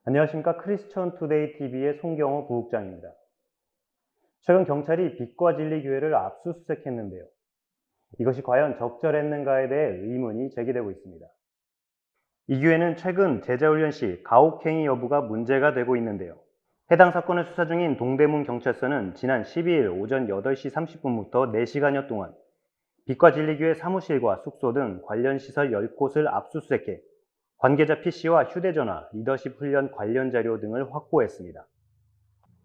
안녕하십니까. 크리스천 투데이 TV의 송경호 부국장입니다. 최근 경찰이 빛과 진리 교회를 압수수색했는데요. 이것이 과연 적절했는가에 대해 의문이 제기되고 있습니다. 이 교회는 최근 제자훈련 시 가혹행위 여부가 문제가 되고 있는데요. 해당 사건을 수사 중인 동대문 경찰서는 지난 12일 오전 8시 30분부터 4시간여 동안 빛과 진리 교회 사무실과 숙소 등 관련 시설 10곳을 압수수색해 관계자 PC와 휴대전화, 리더십 훈련 관련 자료 등을 확보했습니다.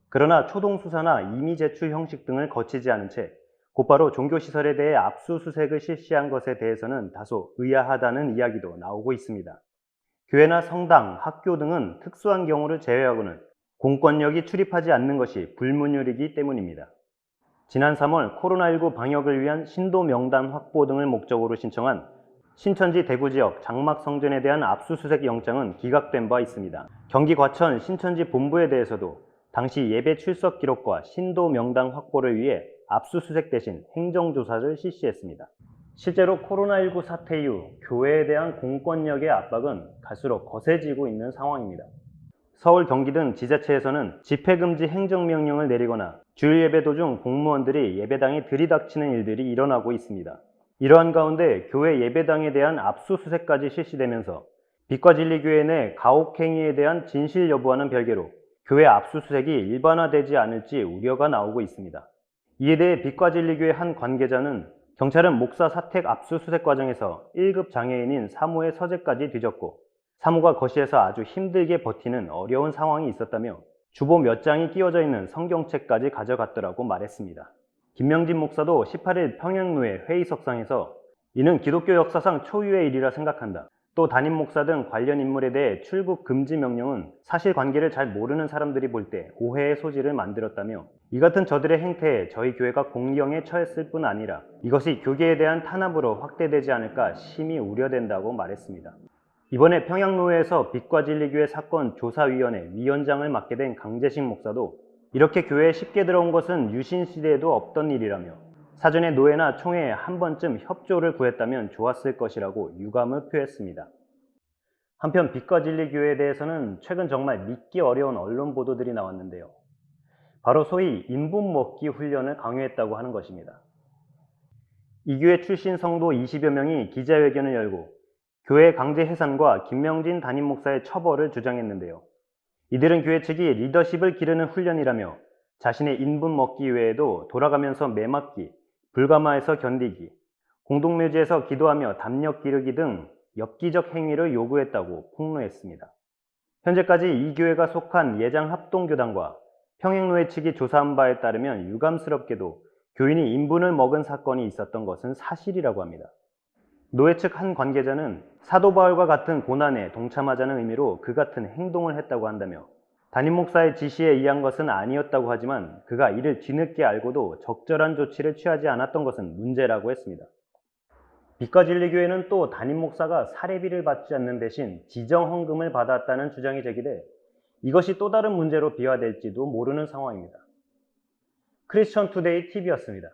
그러나 초동 수사나 임의 제출 형식 등을 거치지 않은 채 곧바로 종교시설에 대해 압수수색을 실시한 것에 대해서는 다소 의아하다는 이야기도 나오고 있습니다. 교회나 성당, 학교 등은 특수한 경우를 제외하고는 공권력이 출입하지 않는 것이 불문율이기 때문입니다. 지난 3월 코로나19 방역을 위한 신도 명단 확보 등을 목적으로 신청한 신천지 대구 지역 장막성전에 대한 압수수색 영장은 기각된 바 있습니다. 경기 과천 신천지 본부에 대해서도 당시 예배 출석 기록과 신도 명단 확보를 위해 압수수색 대신 행정조사를 실시했습니다. 실제로 코로나19 사태 이후 교회에 대한 공권력의 압박은 갈수록 거세지고 있는 상황입니다. 서울, 경기 등 지자체에서는 집회금지 행정명령을 내리거나 주일 예배 도중 공무원들이 예배당에 들이닥치는 일들이 일어나고 있습니다. 이러한 가운데 교회 예배당에 대한 압수수색까지 실시되면서 빛과 진리 교회 내 가혹행위에 대한 진실 여부와는 별개로 교회 압수수색이 일반화되지 않을지 우려가 나오고 있습니다. 이에 대해 빛과 진리 교회 한 관계자는 경찰은 목사 사택 압수수색 과정에서 1급 장애인인 사모의 서재까지 뒤졌고 사모가 거실에서 아주 힘들게 버티는 어려운 상황이 있었다며 주보 몇 장이 끼워져 있는 성경책까지 가져갔더라고 말했습니다. 김명진 목사도 18일 평양노회 회의석상에서 이는 기독교 역사상 초유의 일이라 생각한다. 또 담임 목사 등 관련 인물에 대해 출국 금지 명령은 사실관계를 잘 모르는 사람들이 볼 때 오해의 소지를 만들었다며 이 같은 저들의 행태에 저희 교회가 공경에 처했을 뿐 아니라 이것이 교계에 대한 탄압으로 확대되지 않을까 심히 우려된다고 말했습니다. 이번에 평양노회에서 빛과 진리교회 사건 조사위원회 위원장을 맡게 된 강재식 목사도 이렇게 교회에 쉽게 들어온 것은 유신시대에도 없던 일이라며 사전에 노회나 총회에 한 번쯤 협조를 구했다면 좋았을 것이라고 유감을 표했습니다. 한편 빛과 진리교회에 대해서는 최근 정말 믿기 어려운 언론 보도들이 나왔는데요. 바로 소위 인분 먹기 훈련을 강요했다고 하는 것입니다. 이 교회 출신 성도 20여 명이 기자회견을 열고 교회 강제 해산과 김명진 담임 목사의 처벌을 주장했는데요. 이들은 교회 측이 리더십을 기르는 훈련이라며 자신의 인분 먹기 외에도 돌아가면서 매 맞기, 불가마에서 견디기, 공동묘지에서 기도하며 담력 기르기 등 엽기적 행위를 요구했다고 폭로했습니다. 현재까지 이 교회가 속한 예장합동교단과 평행노회 측이 조사한 바에 따르면 유감스럽게도 교인이 인분을 먹은 사건이 있었던 것은 사실이라고 합니다. 노회 측 한 관계자는 사도 바울과 같은 고난에 동참하자는 의미로 그 같은 행동을 했다고 한다며 담임 목사의 지시에 의한 것은 아니었다고 하지만 그가 이를 뒤늦게 알고도 적절한 조치를 취하지 않았던 것은 문제라고 했습니다. 빛과 진리교회는 또 담임 목사가 사례비를 받지 않는 대신 지정헌금을 받았다는 주장이 제기돼 이것이 또 다른 문제로 비화될지도 모르는 상황입니다. 크리스천 투데이 TV였습니다.